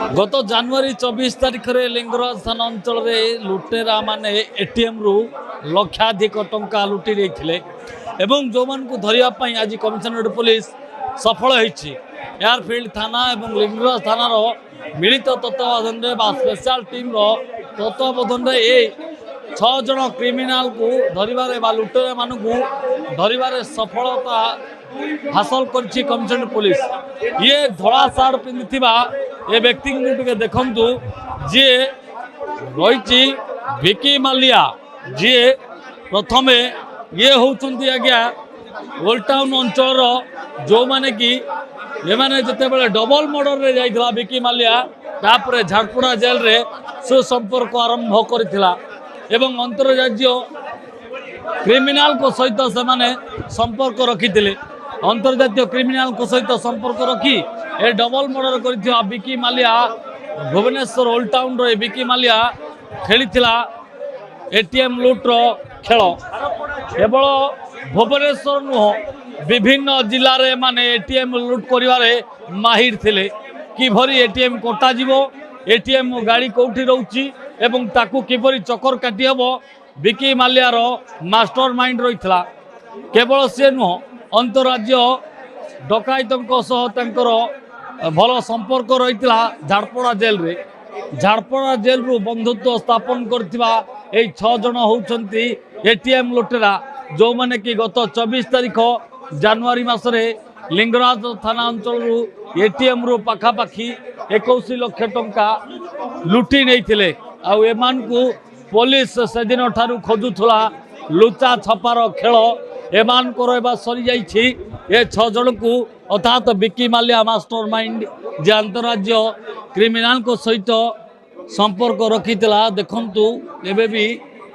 गत जनवरी 24 तारिख में लिंगराज थाना अंचल लुटेरा माने एटीएम रु लक्षाधिक टंका लुटि एवं जो मान को धरने आज कमिशनरेट पुलिस सफल होती एयरफील्ड थाना और लिंगराज थानार मिलित तत्वावधान स्पेशल टीम तत्वावधान ये 6 जन क्रिमिनाल को धरबारे लुटेरा मान धरबारे सफलता हासिल करछि कमिशनरेट पुलिस। ये धड़ा सार्ट पिंधि ए व्यक्ति को देखु जी रही विकी मालिया जी प्रथमे ये होती आज्ञा ओल्ड टाउन अंचल जो माने कि ये जिते बड़े डबल मर्डर रे जाइथिला विकी मालिया तापर झारपड़ा जेल रे सुसंपर्क आरंभ करथिला एवं अंतर्राज्य क्रिमिनाल को सहित से माने संपर्क रखिथिले अंतर्जातीय क्रिमिनाल को सहित संपर्क रखी ए डबल मर्डर कर विकी मालिया भुवनेश्वर ओल्ड टाउन रो विकी मालिया खेलीथिला एटीएम लुट्र खेल केवल भुवनेश्वर नुह विभिन्न जिले रे माने एटीएम लुट करिवारे माहिर थिले किभरी एटीएम कटा जीवो एटीएम गाड़ी कोठी रहउची एवं ताकू किभरी चक्कर काटी हबो विकी मालिया रो मास्टर माइंड रहितला केवल से नुह अंतर्राज्य डकायतों भल संपर्क रही झारपड़ा जेल रे झारपड़ा जेल रु बंधुत्व स्थापन करथिबा 6 जन होउछंती एटीएम लुटेरा जो माने कि गत 24 तारिख जनवरी मासरे लिंगराज थाना अंचल रु एटीएम रु पाखापाखी 21 लाख टंका लुटी नहीं आउ एमान को पुलिस से दिन ठारू खोजुथला लुचा छपार खेल एमान को सरी जाइछि ए 6 जन को अर्थात विकी मालिया मास्टर माइंड जे अंतर्राज्य क्रिमिनाल को सहित संपर्क रखीला देखंतु एबे भी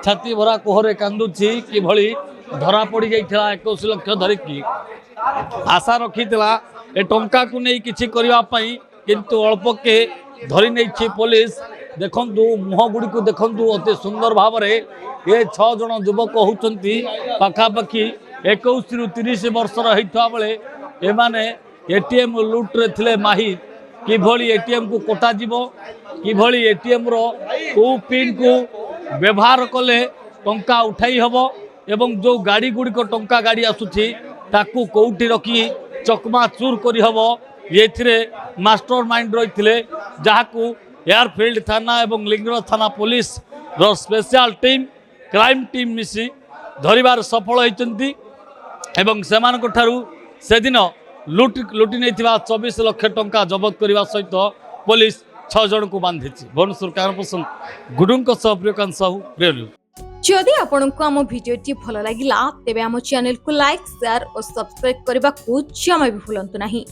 छाती भरा कोहरे कांदुछि कि भली धरा पड़ी जाइथिला 21 लाख धरिकी आशा रखीला ए टंका को नहीं किछि करिवा पई किंतु अल्प के धरी नहीं पुलिस देखंतु मुह गुड़ी को देखंतु अति सुंदर भाव में ये 6 जन युवक होउछंती पाखापाखी 21 रु 30 वर्षर होता बेले एमाने एटीएम लुट्रे थिले माहिर किभली एटीएम को कटा जीवो किभली एटीएम रो को पिन को व्यवहार कले टंका उठाई हबो एवं जो गाड़ी गुड़ी को टंका गाड़ी आसुची ताकू कोउठी रखी चकमा चूर करी हबो येथिरे मास्टर माइंड रहिथिले जाहाकू एयरफील्ड थाना एवं लिंगराज थाना पुलिस रो स्पेशल टीम क्राइम टीम मिसी धरिबार सफल होइचंती एवं सेमानक ठारू से दिन लुटि नहीं 24 लाख टंका जबत करने सहित पुलिस 6 जन को बांधि भुवनेश्वर कैमरा गुडुंक प्रियकांत साहू प्रिय जदि आपंक आम भिडी भल लगा तेब आम चैनल को लाइक शेयर और सब्सक्राइब करने को जमा भी भूलु नहीं।